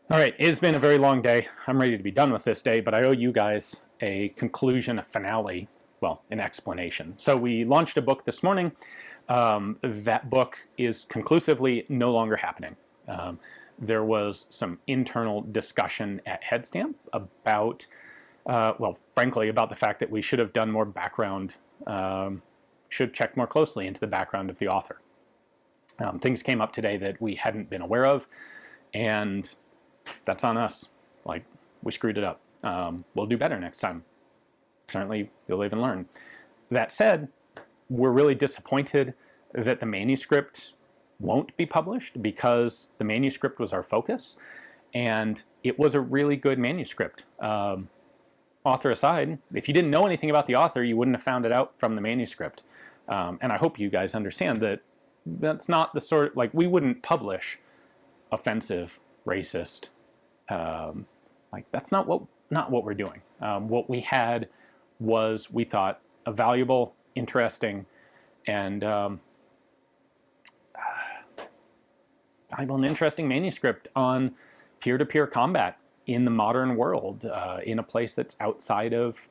All right, it's been a very long day. I'm ready to be done with this day, but I owe you guys a conclusion, a finale, well, an explanation. So we launched a book this morning. That book is conclusively no longer happening. There was some internal discussion at Headstamp about, well, frankly, about the fact that we should have done more background, should check more closely into the background of the author. Things came up today that we hadn't been aware of, and that's on us. Like, we screwed it up. We'll do better next time. Certainly, you'll live and learn. That said, we're really disappointed that the manuscript won't be published because the manuscript was our focus, and it was a really good manuscript. Author aside, if you didn't know anything about the author, you wouldn't have found it out from the manuscript. And I hope you guys understand that that's not the sort, like, we wouldn't publish offensive, racist, like, that's not what we're doing. What we had was, we thought, a valuable, interesting, and interesting manuscript on peer-to-peer combat in the modern world, in a place that's outside of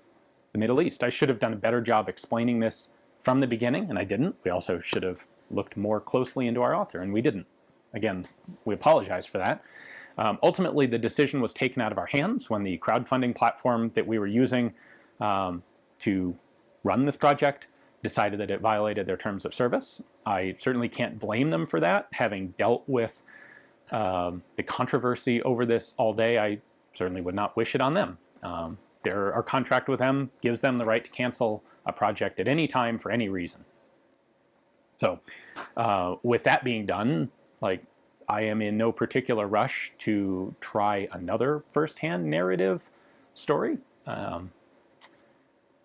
the Middle East. I should have done a better job explaining this from the beginning, and I didn't. We also should have looked more closely into our author, and we didn't. Again, we apologize for that. Ultimately, the decision was taken out of our hands when the crowdfunding platform that we were using to run this project decided that it violated their terms of service. I certainly can't blame them for that. Having dealt with the controversy over this all day, I certainly would not wish it on them. Our contract with them gives them the right to cancel a project at any time for any reason. So with that being done, like, I am in no particular rush to try another first-hand narrative story. I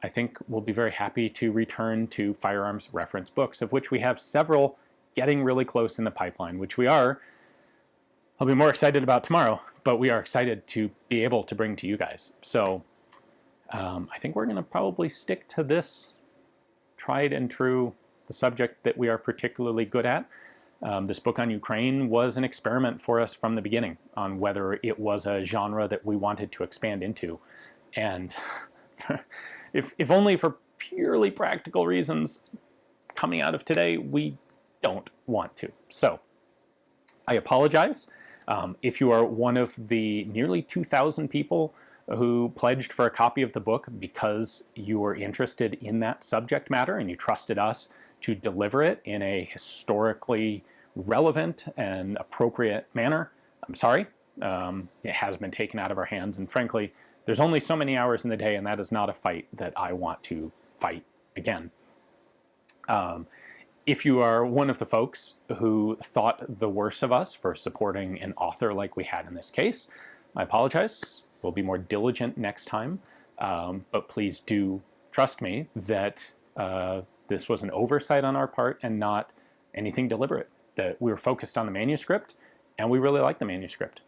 think we'll be very happy to return to firearms reference books, of which we have several getting really close in the pipeline, which we are. I'll be more excited about tomorrow, but we are excited to be able to bring to you guys. So I think we're going to probably stick to this tried and true, the subject that we are particularly good at. This book on Ukraine was an experiment for us from the beginning on whether it was a genre that we wanted to expand into. And if only for purely practical reasons, coming out of today, we don't want to. So I apologize. If you are one of the nearly 2,000 people who pledged for a copy of the book because you were interested in that subject matter and you trusted us to deliver it in a historically relevant and appropriate manner, I'm sorry. It has been taken out of our hands, and frankly, there's only so many hours in the day, and that is not a fight that I want to fight again. If you are one of the folks who thought the worst of us for supporting an author like we had in this case, I apologize. We'll be more diligent next time, but please do trust me that this was an oversight on our part and not anything deliberate, that we were focused on the manuscript, and we really like the manuscript.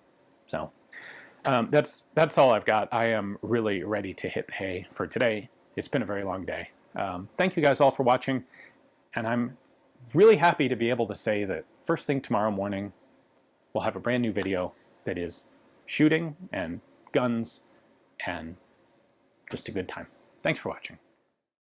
So that's all I've got. I am really ready to hit the hay for today. It's been a very long day. Thank you guys all for watching, and I'm really happy to be able to say that first thing tomorrow morning, we'll have a brand new video that is shooting and guns and just a good time. Thanks for watching.